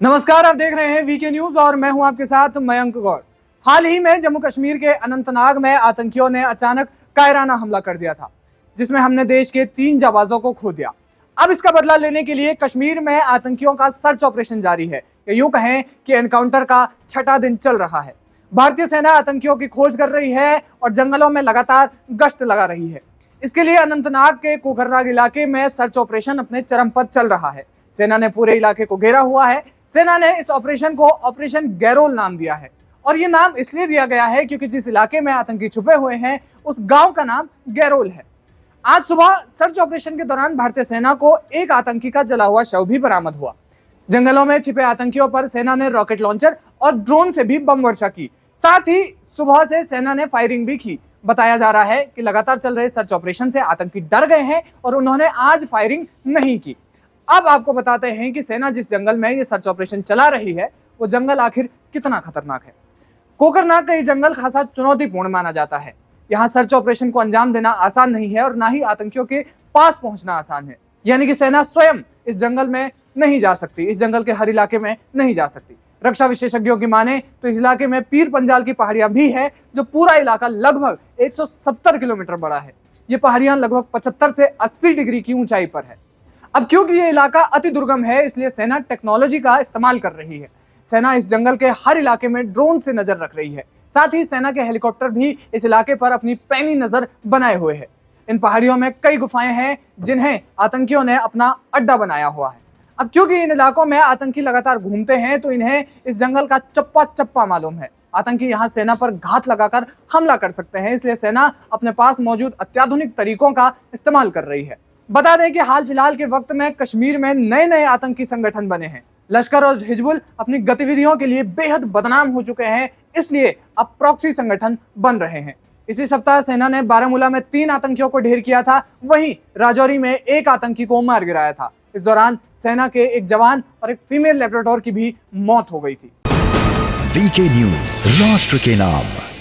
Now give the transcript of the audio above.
नमस्कार, आप देख रहे हैं वीके न्यूज और मैं हूं आपके साथ मयंक गौर। हाल ही में जम्मू कश्मीर के अनंतनाग में आतंकियों ने अचानक कायराना हमला कर दिया था, जिसमें हमने देश के 3 जाबाजों को खो दिया। अब इसका बदला लेने के लिए कश्मीर में आतंकियों का सर्च ऑपरेशन जारी है। यूं कहें कि एनकाउंटर का 6वां दिन चल रहा है। भारतीय सेना आतंकियों की खोज कर रही है और जंगलों में लगातार गश्त लगा रही है। इसके लिए अनंतनाग के कोकरनाग इलाके में सर्च ऑपरेशन अपने चरम पर चल रहा है। सेना ने पूरे इलाके को घेरा हुआ है। सेना ने इस ऑपरेशन को ऑपरेशन गैरोल नाम दिया है और ये नाम इसलिए दिया गया है क्योंकि जिस इलाके में आतंकी छुपे हुए हैं उस गांव का नाम गैरोल है। आज सुबह सर्च ऑपरेशन के दौरान भारतीय सेना को एक आतंकी का जला हुआ शव भी बरामद हुआ। जंगलों में छिपे आतंकियों पर सेना ने रॉकेट लॉन्चर और ड्रोन से भी बम वर्षा की। साथ ही सुबह से सेना ने फायरिंग भी की। बताया जा रहा है कि लगातार चल रहे सर्च ऑपरेशन से आतंकी डर गए हैं और उन्होंने आज फायरिंग नहीं की। अब आपको बताते हैं कि सेना जिस जंगल में ये सर्च ऑपरेशन चला रही है वो जंगल आखिर कितना खतरनाक है। कोकरनाग का ये जंगल खासा चुनौतीपूर्ण माना जाता है। यहाँ सर्च ऑपरेशन को अंजाम देना आसान नहीं है और ना ही आतंकियों के पास पहुंचना आसान है। यानी कि सेना स्वयं इस जंगल में नहीं जा सकती, इस जंगल के हर इलाके में नहीं जा सकती। रक्षा विशेषज्ञों की माने तो इस इलाके में पीर पंजाल की पहाड़ियां भी है, जो पूरा इलाका लगभग 170 किलोमीटर बड़ा है। ये पहाड़ियां लगभग 75 से 80 डिग्री की ऊंचाई पर है। अब क्योंकि ये इलाका अति दुर्गम है, इसलिए सेना टेक्नोलॉजी का इस्तेमाल कर रही है। सेना इस जंगल के हर इलाके में ड्रोन से नजर रख रही है। साथ ही सेना के हेलीकॉप्टर भी इस इलाके पर अपनी पैनी नजर बनाए हुए हैं। इन पहाड़ियों में कई गुफाएं हैं जिन्हें आतंकियों ने अपना अड्डा बनाया हुआ है। अब क्योंकि इन इलाकों में आतंकी लगातार घूमते हैं तो इन्हें इस जंगल का चप्पा चप्पा मालूम है। आतंकी यहाँ सेना पर घात लगाकर हमला कर सकते हैं, इसलिए सेना अपने पास मौजूद अत्याधुनिक तरीकों का इस्तेमाल कर रही है। बता दें कि हाल फिलहाल के वक्त में कश्मीर में नए नए आतंकी संगठन बने हैं। लश्कर और हिजबुल अपनी गतिविधियों के लिए बेहद बदनाम हो चुके हैं, इसलिए अब प्रॉक्सी संगठन बन रहे हैं। इसी सप्ताह सेना ने बारामूला में 3 आतंकियों को ढेर किया था, वहीं राजौरी में 1 आतंकी को मार गिराया था। इस दौरान सेना के एक जवान और एक फीमेल लेफ्टिनेंट की भी मौत हो गई थी। वीके न्यूज, राष्ट्र के नाम।